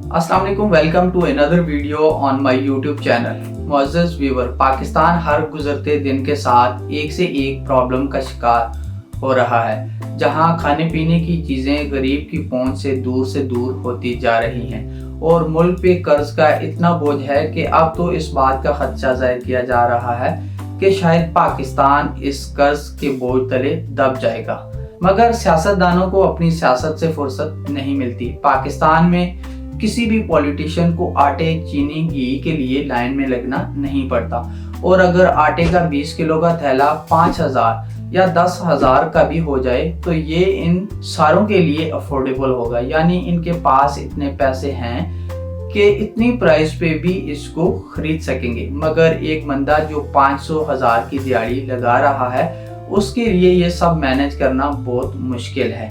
अस्सलाम वालेकुम, welcome to another video on my YouTube channel. मुअज़्ज़ज़ व्यूअर, पाकिस्तान हर गुजरते दिन के साथ एक से एक प्रॉब्लम का शिकार हो रहा है, जहां खाने पीने की चीज़ें गरीब की पहुंच से दूर होती जा रही हैं और मुल्क पे कर्ज का इतना बोझ है कि अब तो इस बात का खदशा ज़ाहिर किया जा रहा है कि शायद पाकिस्तान इस कर्ज के बोझ तले दब जाएगा। मगर सियासतदानों को अपनी सियासत से फुर्सत नहीं मिलती। पाकिस्तान में किसी भी पॉलिटिशियन को आटे, चीनी, घी के लिए लाइन में लगना नहीं पड़ता और अगर आटे का 20 किलो का थैला 5,000 या 10,000 का भी हो जाए तो ये इन सारों के लिए अफोर्डेबल होगा। यानी इनके पास इतने पैसे हैं कि इतनी प्राइस पे भी इसको खरीद सकेंगे। मगर एक बंदा जो 500,000 की दिहाड़ी लगा रहा है, उसके लिए ये सब मैनेज करना बहुत मुश्किल है।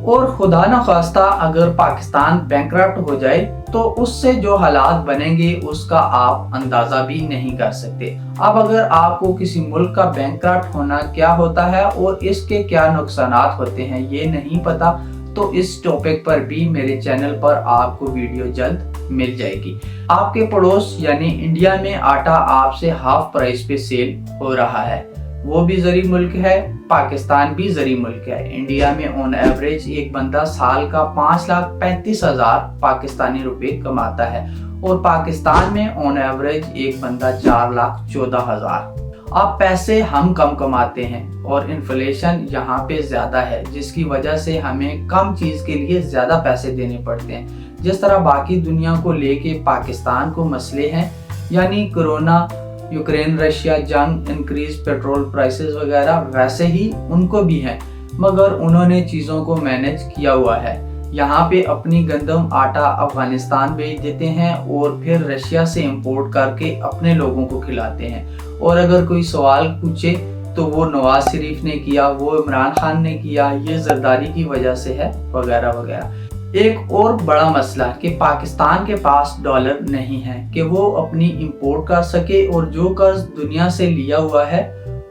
और खुदा न खास्ता अगर पाकिस्तान बैंकरप्ट हो जाए तो उससे जो हालात बनेंगे उसका आप अंदाजा भी नहीं कर सकते। अब अगर आपको किसी मुल्क का बैंकरप्ट होना क्या होता है और इसके क्या नुकसानात होते हैं ये नहीं पता, तो इस टॉपिक पर भी मेरे चैनल पर आपको वीडियो जल्द मिल जाएगी। आपके पड़ोस यानी इंडिया में आटा आपसे हाफ प्राइस पे सेल हो रहा है। वो भी ज़रीब मुल्क है, पाकिस्तान भी ज़रीब मुल्क है। इंडिया में ऑन एवरेज एक बंदा साल का 5,35,000 पाकिस्तानी रुपए कमाता है और पाकिस्तान में ऑन एवरेज एक बंदा 4,14,000। अब पैसे हम कम कमाते हैं और इन्फ्लेशन यहाँ पे ज़्यादा है, जिसकी वजह से हमें कम चीज़ के लिए ज़्यादा पैसे देने पड़ते हैं। जिस तरह बाकी दुनिया को लेके पाकिस्तान को मसले हैं, यानी कोरोना, यूक्रेन रशिया जंग, इंक्रीज पेट्रोल प्राइसेस वगैरह, वैसे ही उनको भी है। मगर उन्होंने चीज़ों को मैनेज किया हुआ है। यहाँ पे अपनी गंदम आटा अफगानिस्तान भेज देते हैं और फिर रशिया से इंपोर्ट करके अपने लोगों को खिलाते हैं। और अगर कोई सवाल पूछे तो वो नवाज शरीफ ने किया, वो इमरान खान ने किया, ये जरदारी की वजह से है, वगैरह वगैरह। एक और बड़ा मसला कि पाकिस्तान के पास डॉलर नहीं है कि वो अपनी इंपोर्ट कर सके और जो कर्ज दुनिया से लिया हुआ है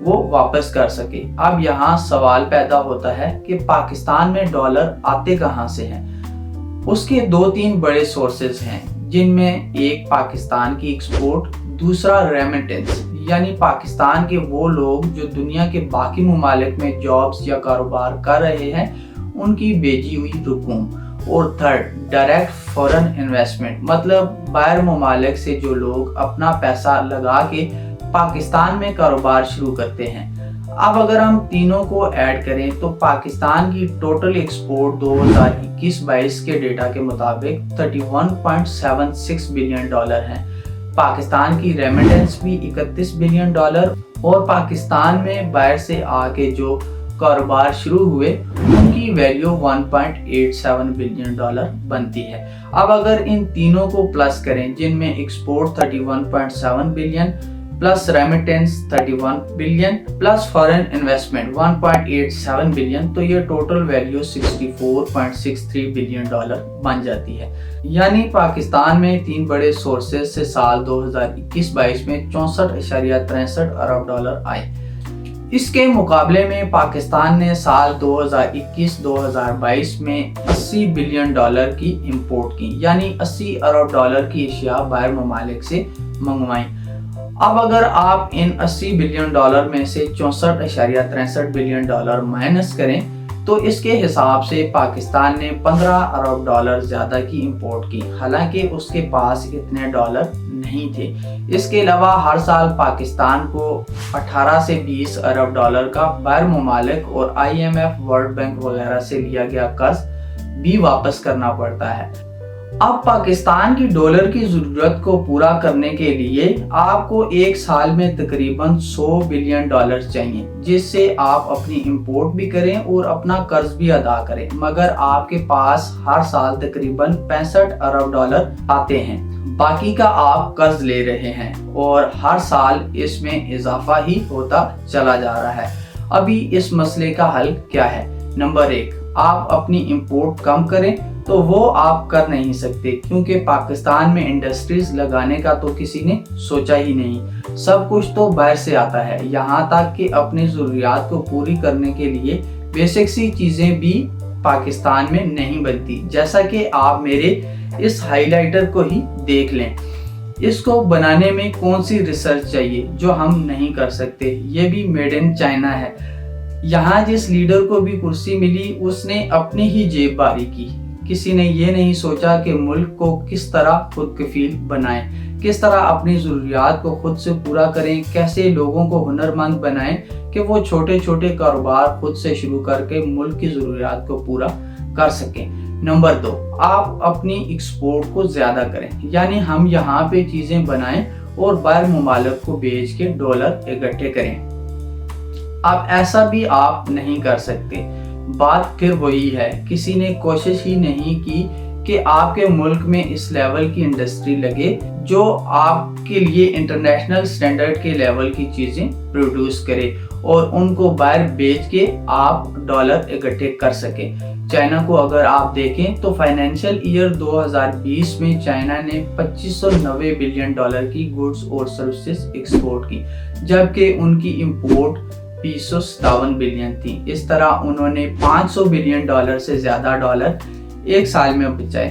वो वापस कर सके। अब यहाँ सवाल पैदा होता है कि पाकिस्तान में डॉलर आते कहाँ से हैं। उसके 2-3 बड़े सोर्सेज हैं, जिनमें एक पाकिस्तान की एक्सपोर्ट, दूसरा रेमिटेंस यानी पाकिस्तान के वो लोग जो दुनिया के बाकी ममालिक में जॉब्स या कारोबार कर रहे हैं उनकी भेजी हुई रकूम, और थर्ड डायरेक्ट फॉरेन इन्वेस्टमेंट, मतलब बाहर ममालिक से जो लोग अपना पैसा लगा के पाकिस्तान में कारोबार शुरू करते हैं। अब अगर हम तीनों को ऐड करें तो पाकिस्तान की टोटल एक्सपोर्ट 2021-22 के डेटा के मुताबिक 31.76 बिलियन डॉलर है। पाकिस्तान की रेमिटेंस भी 31 बिलियन डॉलर, और पाकिस्तान में बाहर से आके जो कारोबार शुरू हुए उनकी वैल्यू 1.87 बिलियन डॉलर बनती है। अब अगर इन तीनों को प्लस करें, जिनमें export 31.7 billion plus remittance 31 billion plus foreign investment 1.87 billion, तो ये टोटल वैल्यू 64.63 बिलियन डॉलर बन जाती है। यानी पाकिस्तान में 3 बड़े सोर्सेज से साल 2021-22 में 64.63 अरब डॉलर आए। इसके मुकाबले में पाकिस्तान ने साल 2021-2022 में 80 बिलियन डॉलर की इंपोर्ट की, यानी 80 अरब डॉलर की अशिया बाहर ममालिक से मंगवाई। अब अगर आप इन 80 बिलियन डॉलर में से 64.63 बिलियन डॉलर माइनस करें तो इसके हिसाब से पाकिस्तान ने 15 अरब डॉलर ज़्यादा की इंपोर्ट की, हालांकि उसके पास इतने डॉलर नहीं थे। इसके अलावा हर साल पाकिस्तान को 18 से 20 अरब डॉलर का बाहर ममालिक और IMF, वर्ल्ड बैंक वगैरह से लिया गया कर्ज भी वापस करना पड़ता है। अब पाकिस्तान की डॉलर की ज़रूरत को पूरा करने के लिए आपको एक साल में तकरीबन 100 बिलियन डॉलर चाहिए, जिससे आप अपनी इंपोर्ट भी करें और अपना कर्ज भी अदा करें। मगर आपके पास हर साल तकरीबन 65 अरब डॉलर आते हैं, बाकी का आप कर्ज ले रहे हैं और हर साल इसमें इजाफा ही होता चला जा रहा है। अभी इस मसले का हल क्या है? नंबर 1, आप अपनी इंपोर्ट कम करें। तो वो आप कर नहीं सकते, क्योंकि पाकिस्तान में इंडस्ट्रीज लगाने का तो किसी ने सोचा ही नहीं। सब कुछ तो बाहर से आता है, यहाँ तक कि अपनी ज़रूरियात को पूरी करने के लिए बेसिक सी चीज़ें भी पाकिस्तान में नहीं बनती, जैसा कि आप मेरे इस हाइलाइटर को ही देख लें। इसको बनाने में कौन सी रिसर्च चाहिए जो हम नहीं कर सकते, ये भी मेड इन चाइना है। यहाँ जिस लीडर को भी कुर्सी मिली उसने अपनी ही जेब बारी की, किसी ने ये नहीं सोचा कि मुल्क को किस तरह खुद कफील बनाएं, किस तरह अपनी ज़रूरियात को खुद से पूरा करें, कैसे लोगों को हुनरमंद बनाएं कि वो छोटे छोटे कारोबार खुद से शुरू करके मुल्क की ज़रूरियात को पूरा कर सकें। नंबर 2, आप अपनी एक्सपोर्ट को ज़्यादा करें, यानी हम यहाँ पे चीज़ें बनाएं और बाहर ममालिक को बेच के डॉलर इकट्ठे करें। अब ऐसा भी आप नहीं कर सकते। बात फिर वही है, किसी ने कोशिश ही नहीं की कि आपके मुल्क में इस लेवल की इंडस्ट्री लगे जो आपके लिए इंटरनेशनल स्टैंडर्ड के लेवल की चीज़ें प्रोड्यूस करे और उनको बाहर बेच के आप डॉलर इकट्ठे कर सके। चाइना को अगर आप देखें तो फाइनेंशियल ईयर 2020 में चाइना ने 2590 बिलियन डॉलर की गुड्स और सर्विसेज एक्सपोर्ट की, जबकि उनकी इंपोर्ट 257 बिलियन थी। इस तरह उन्होंने 500 बिलियन डॉलर से ज़्यादा डॉलर एक साल में बचाए।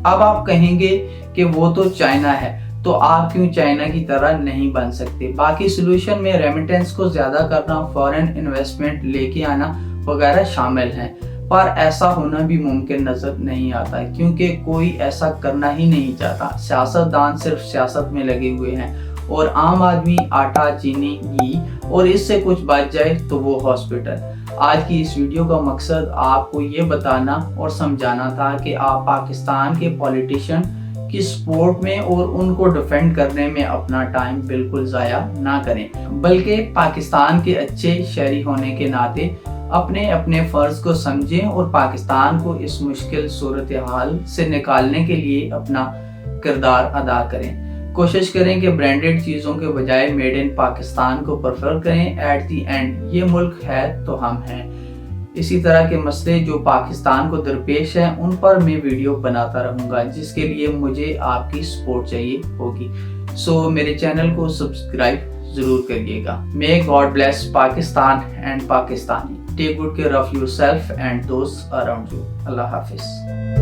अब आप कहेंगे कि वो तो चाइना है, तो आप क्यों चाइना की तरह नहीं बन सकते? बाकी सोल्यूशन में रेमिटेंस को ज़्यादा करना, फॉरेन इन्वेस्टमेंट लेके आना वगैरह शामिल हैं, पर ऐसा होना भी मुमकिन नज़र नहीं आता क्योंकि कोई ऐसा करना ही नहीं चाहता। सियासतदान सिर्फ सियासत में लगे हुए हैं और आम आदमी आटा, चीनी, घी और इससे कुछ बच जाए तो वो हॉस्पिटल। आज की इस वीडियो का मकसद आपको ये बताना और समझाना था कि आप पाकिस्तान के पॉलिटिशियन की सपोर्ट में और उनको डिफेंड करने में अपना टाइम बिल्कुल ज़ाया ना करें, बल्कि पाकिस्तान के अच्छे शहरी होने के नाते अपने अपने फ़र्ज़ को समझें और पाकिस्तान को इस मुश्किल सूरत हाल से निकालने के लिए अपना किरदार अदा करें। कोशिश करें कि ब्रांडेड चीज़ों के बजाय मेड इन पाकिस्तान को प्रेफर करें। एट दी एंड ये मुल्क है तो हम हैं। इसी तरह के मसले जो पाकिस्तान को दरपेश हैं उन पर मैं वीडियो बनाता रहूँगा, जिसके लिए मुझे आपकी सपोर्ट चाहिए होगी। सो मेरे चैनल को सब्सक्राइब ज़रूर करिएगा। May God bless Pakistan and Pakistani. Take good care of yourself and दोस्त अराउंड यू। अल्लाह हाफिज़।